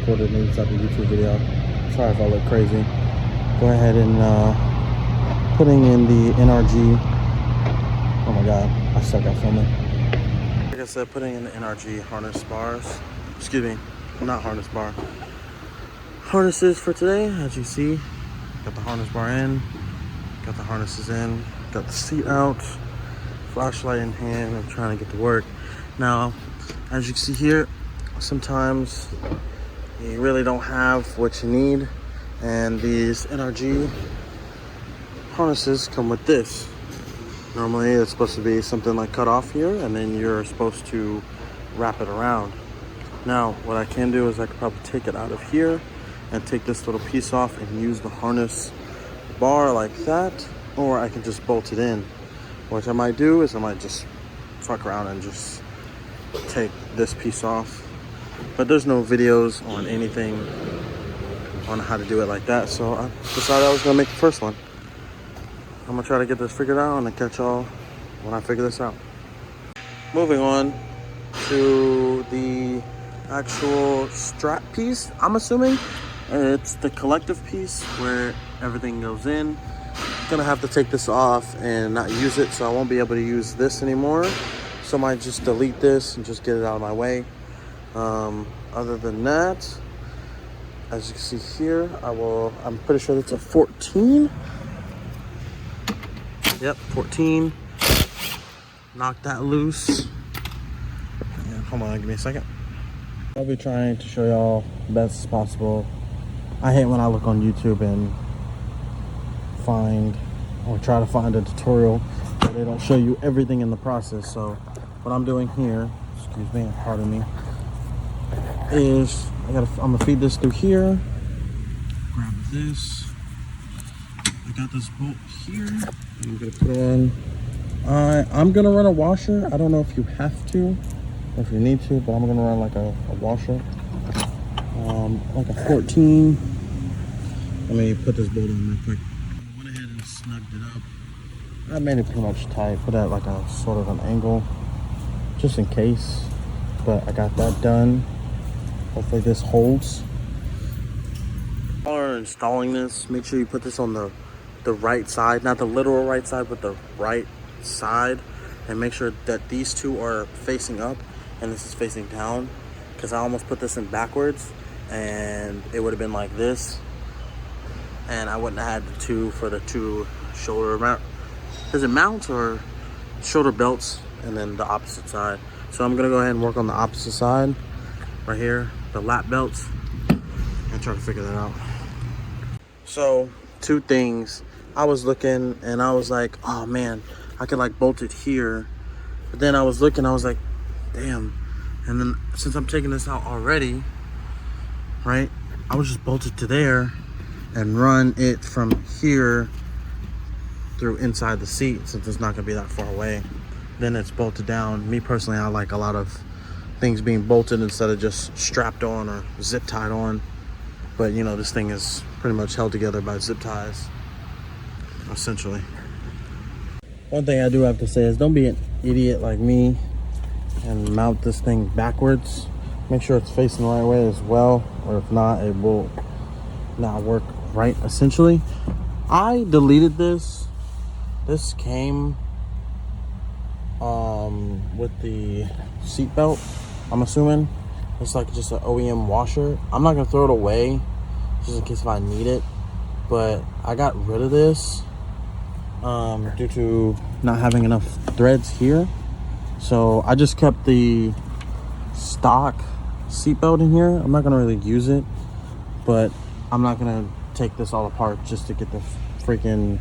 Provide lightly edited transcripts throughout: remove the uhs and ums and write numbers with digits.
recorded an inside the YouTube video. Sorry if I look crazy. Go ahead and putting in the NRG. Oh my god, I suck at filming. Like I said, putting in the NRG harness bars. Excuse me, not harness bar. Harnesses for today, as you see. Got the harness bar in, got the harnesses in, got the seat out, flashlight in hand. I'm trying to get to work. Now, as you can see here, sometimes you really don't have what you need, and these NRG harnesses come with this. Normally it's supposed to be something like cut off here, and then you're supposed to wrap it around. Now what I can do is I could probably take it out of here and take this little piece off and use the harness bar like that, or I can just bolt it in. What I might do is I might just fuck around and just take this piece off, but there's no videos on anything on how to do it like that, so I decided I was gonna make the first one. I'm gonna try to get this figured out and catch y'all when I figure this out. Moving on to the actual strap piece, I'm assuming it's the collective piece where everything goes in. I'm gonna have to take this off and not use it, so I won't be able to use this anymore. So I might just delete this and just get it out of my way. Other than that, as you can see here, I'm pretty sure that's a 14. Yep, 14. Knock that loose. Yeah, hold on, give me a second. I'll be trying to show y'all the best as possible. I hate when I look on YouTube and try to find a tutorial where they don't show you everything in the process. So what I'm doing here, excuse me, pardon me, is I'm gonna feed this through here. Grab this. I got this bolt here. I'm gonna put it on. I'm gonna run a washer. I don't know if you have to or if you need to, but I'm gonna run like a washer. Like a 14. Let me put this bolt on real quick. I went ahead and snugged it up. I made it pretty much tight, put it at like a sort of an angle, just in case. But I got that done. Hopefully this holds. While installing this, make sure you put this on the right side, not the literal right side, but the right side, and make sure that these two are facing up and this is facing down, because I almost put this in backwards and it would have been like this, and I wouldn't have had the two for the two shoulder mount. Is it mounts or shoulder belts, and then the opposite side? So I'm gonna go ahead and work on the opposite side right here, the lap belts, and try to figure that out. So two things. I was looking and I was like, oh man, I could like bolt it here. But then I was looking, I was like, damn. And then since I'm taking this out already, right, I would just bolt it to there and run it from here through inside the seat, since it's not gonna be that far away. Then it's bolted down. Me personally, I like a lot of things being bolted instead of just strapped on or zip tied on. But you know, this thing is pretty much held together by zip ties, essentially. One thing I do have to say is don't be an idiot like me and mount this thing backwards. Make sure it's facing the right way as well, or if not, it will not work right, essentially. I deleted this. This came with the seat belt, I'm assuming. It's like just an OEM washer. I'm not gonna throw it away just in case if I need it, but I got rid of this due to not having enough threads here. So I just kept the stock seat belt in here. I'm not gonna really use it, but I'm not gonna take this all apart just to get the freaking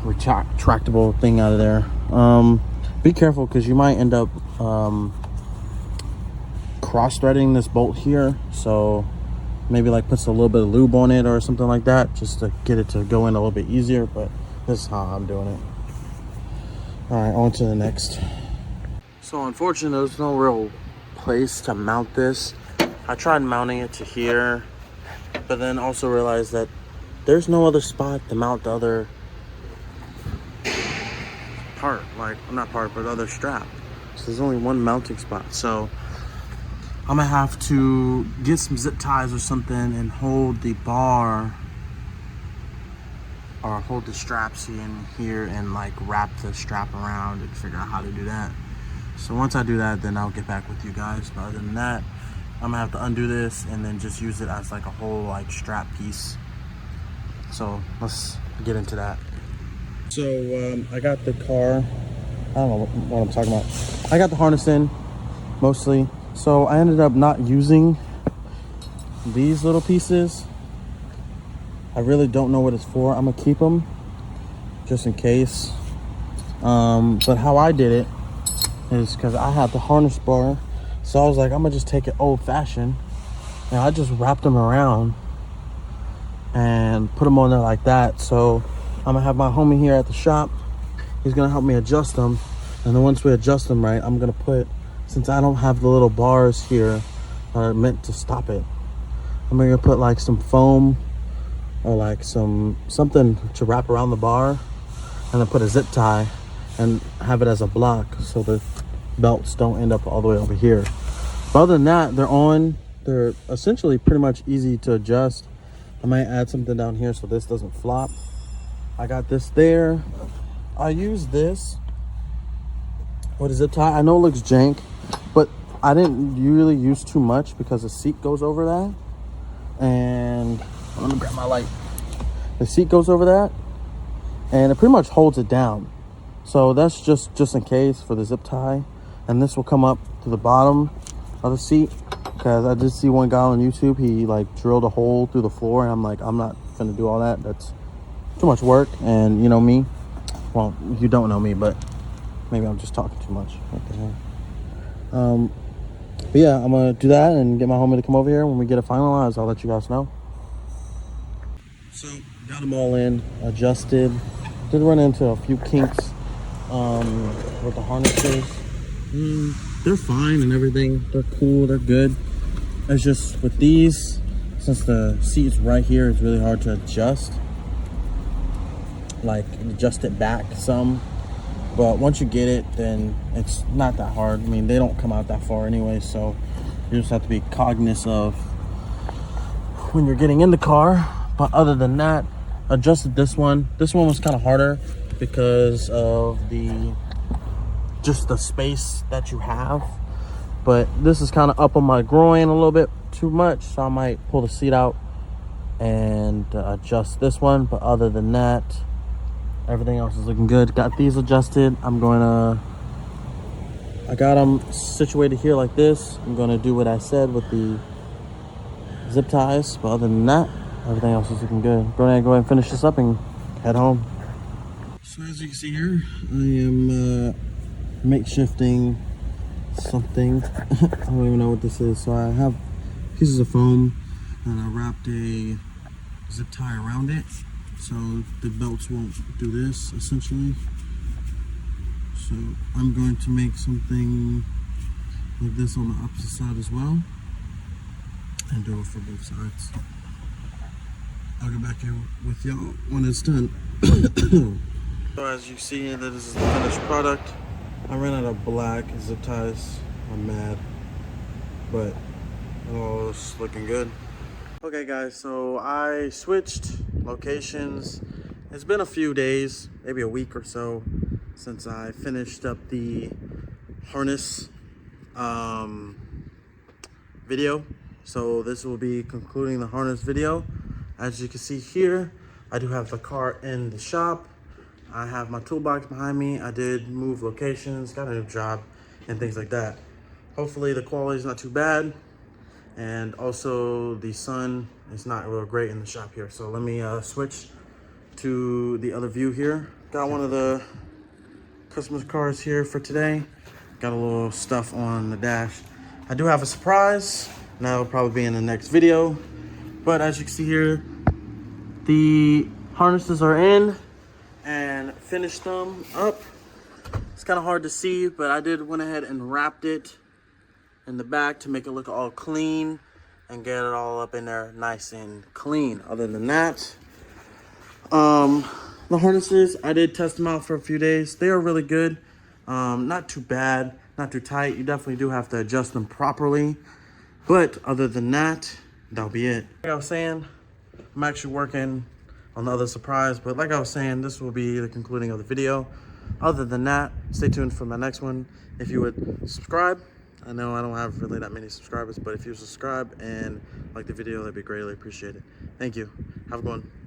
retractable thing out of there. Be careful, because you might end up cross-threading this bolt here, so maybe like puts a little bit of lube on it or something like that, just to get it to go in a little bit easier. But this is how I'm doing it. All right, on to the next. So unfortunately, there's no real place to mount this. I tried mounting it to here, but then also realized that there's no other spot to mount the other part, like not part, but other strap. So there's only one mounting spot. So I'm gonna have to get some zip ties or something and hold the bar or hold the straps in here and like wrap the strap around and figure out how to do that. So once I do that, then I'll get back with you guys. But other than that, I'm gonna have to undo this and then just use it as like a whole like strap piece. So let's get into that. So I got the car, I don't know what I'm talking about. I got the harness in mostly. So I ended up not using these little pieces. I really don't know what it's for. I'm gonna keep them just in case. But how I did it is because I had the harness bar. So I was like, I'm gonna just take it old fashioned. And I just wrapped them around and put them on there like that. So I'm gonna have my homie here at the shop. He's gonna help me adjust them. And then once we adjust them right, I'm gonna put, since I don't have the little bars here that are meant to stop it, I'm gonna put like some foam or like something to wrap around the bar, and then put a zip tie and have it as a block so the belts don't end up all the way over here. But other than that, they're essentially pretty much easy to adjust. I might add something down here so this doesn't flop. I got this there. I use this. What is zip tie? I know it looks jank, but I didn't really use too much because the seat goes over that. And I'm gonna grab my light. The seat goes over that and it pretty much holds it down. So that's just in case for the zip tie. And this will come up to the bottom of the seat, because I did see one guy on YouTube, he like drilled a hole through the floor, and I'm like, I'm not gonna do all that. That's too much work. And you know me, well, you don't know me, but maybe I'm just talking too much. What the hell? But yeah, I'm gonna do that and get my homie to come over here. When we get it finalized, I'll let you guys know. So got them all in, adjusted. Did run into a few kinks with the harnesses. They're fine and everything. They're cool, they're good. It's just with these, since the seat's right here, it's really hard to adjust. Like adjust it back some. But once you get it, then it's not that hard. I mean, they don't come out that far anyway, so you just have to be cognizant of when you're getting in the car. But other than that, adjusted this one. This one was kind of harder because of just the space that you have. But this is kind of up on my groin a little bit too much, so I might pull the seat out and adjust this one. But other than that, everything else is looking good. Got these adjusted. I got them situated here like this. I'm gonna do what I said with the zip ties. But other than that, everything else is looking good. Go ahead and finish this up and head home. So as you can see here, I am makeshifting something. I don't even know what this is. So I have pieces of foam and I wrapped a zip tie around it, so the belts won't do this essentially. So I'm going to make something like this on the opposite side as well and do it for both sides. I'll get back here with y'all when it's done. So as you see, this is the finished product. I ran out of black zip ties. I'm mad, but oh, it's looking good. Okay guys, so I switched locations. It's been a few days, maybe a week or so, since I finished up the harness video. So this will be concluding the harness video. As you can see here, I do have the car in the shop. I have my toolbox behind me. I did move locations, got a new job, and things like that. Hopefully the quality is not too bad. And also the sun is not real great in the shop here. So let me switch to the other view here. Got one of the Christmas cars here for today. Got a little stuff on the dash. I do have a surprise. And that'll probably be in the next video. But as you can see here, the harnesses are in and finished them up. It's kind of hard to see, but I did went ahead and wrapped it in the back to make it look all clean and get it all up in there nice and clean. Other than that, the harnesses, I did test them out for a few days. They are really good. Not too bad, not too tight. You definitely do have to adjust them properly. But other than that, that'll be it. Like I was saying, I'm actually working on the other surprise, but like I was saying, this will be the concluding of the video. Other than that, stay tuned for my next one. If you would subscribe, I know I don't have really that many subscribers, but if you subscribe and like the video, that'd be greatly appreciated. Thank you. Have a good one.